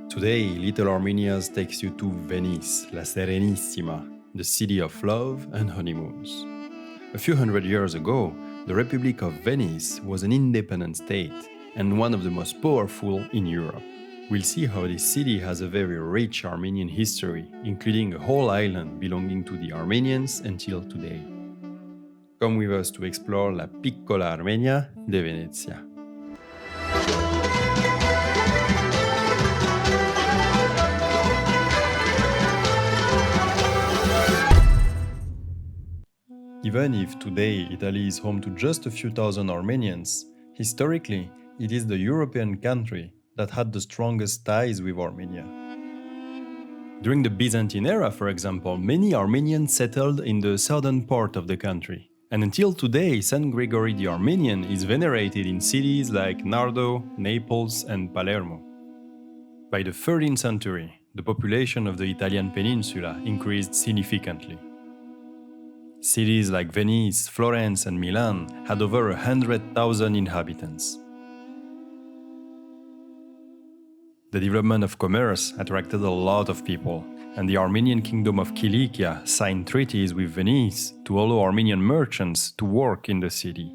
Today, Little Armenia's takes you to Venice, La Serenissima, the city of love and honeymoons. A few hundred years ago, the Republic of Venice was an independent state and one of the most powerful in Europe. We'll see how this city has a very rich Armenian history, including a whole island belonging to the Armenians until today. Come with us to explore La Piccola Armenia de Venezia. Even if today Italy is home to just a few thousand Armenians, historically it is the European country that had the strongest ties with Armenia. During the Byzantine era, for example, many Armenians settled in the southern part of the country. And until today, Saint Gregory the Armenian is venerated in cities like Nardo, Naples, and Palermo. By the 13th century, the population of the Italian peninsula increased significantly. Cities like Venice, Florence, and Milan had over 100,000 inhabitants. The development of commerce attracted a lot of people, and the Armenian Kingdom of Cilicia signed treaties with Venice to allow Armenian merchants to work in the city.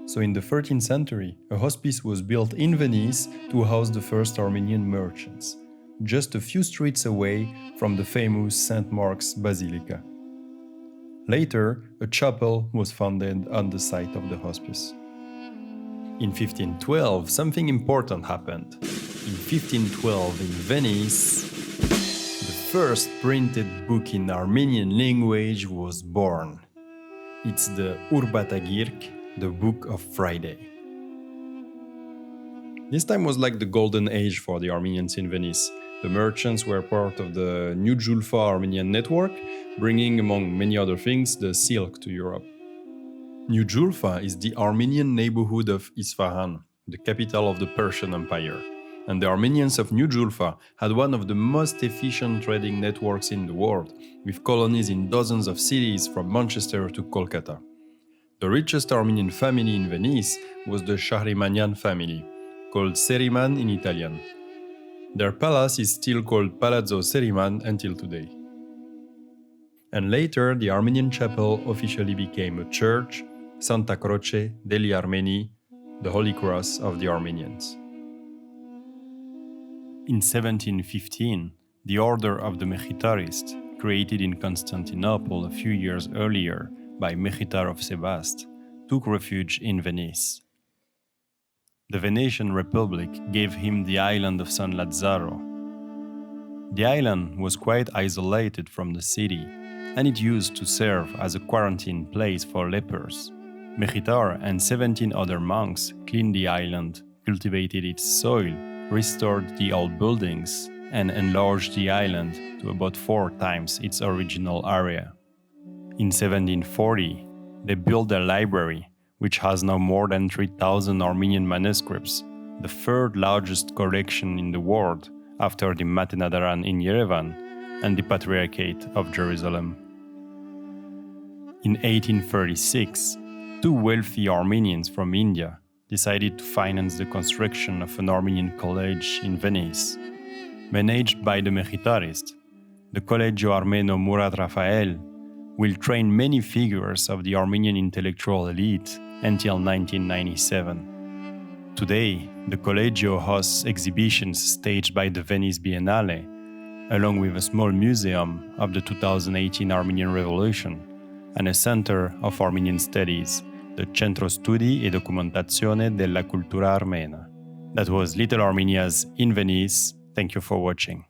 So in the 13th century, a hospice was built in Venice to house the first Armenian merchants, just a few streets away from the famous St. Mark's Basilica. Later, a chapel was founded on the site of the hospice. In 1512, something important happened. In 1512, in Venice, the first printed book in Armenian language was born. It's the Urbatagirk, the Book of Friday. This time was like the golden age for the Armenians in Venice. The merchants were part of the New Julfa Armenian network, bringing, among many other things, the silk to Europe. New Julfa is the Armenian neighborhood of Isfahan, the capital of the Persian Empire. And the Armenians of New Julfa had one of the most efficient trading networks in the world, with colonies in dozens of cities from Manchester to Kolkata. The richest Armenian family in Venice was the Shahrimanyan family, called Seriman in Italian. Their palace is still called Palazzo Seriman until today. And later, the Armenian chapel officially became a church, Santa Croce degli Armeni, the Holy Cross of the Armenians. In 1715, the Order of the Mechitarists, created in Constantinople a few years earlier by Mechitar of Sebast, took refuge in Venice. The Venetian Republic gave him the island of San Lazzaro. The island was quite isolated from the city, and it used to serve as a quarantine place for lepers. Mechitar and 17 other monks cleaned the island, cultivated its soil, restored the old buildings, and enlarged the island to about 4 times its original area. In 1740, they built a library, which has now more than 3,000 Armenian manuscripts, the third largest collection in the world after the Matenadaran in Yerevan and the Patriarchate of Jerusalem. In 1836, 2 wealthy Armenians from India decided to finance the construction of an Armenian college in Venice. Managed by the Mechitarists, the Collegio Armeno Murat Rafael will train many figures of the Armenian intellectual elite until 1997. Today, the Collegio hosts exhibitions staged by the Venice Biennale, along with a small museum of the 2018 Armenian Revolution and a center of Armenian studies, the Centro Studi e Documentazione della Cultura Armena. That was Little Armenia's in Venice. Thank you for watching.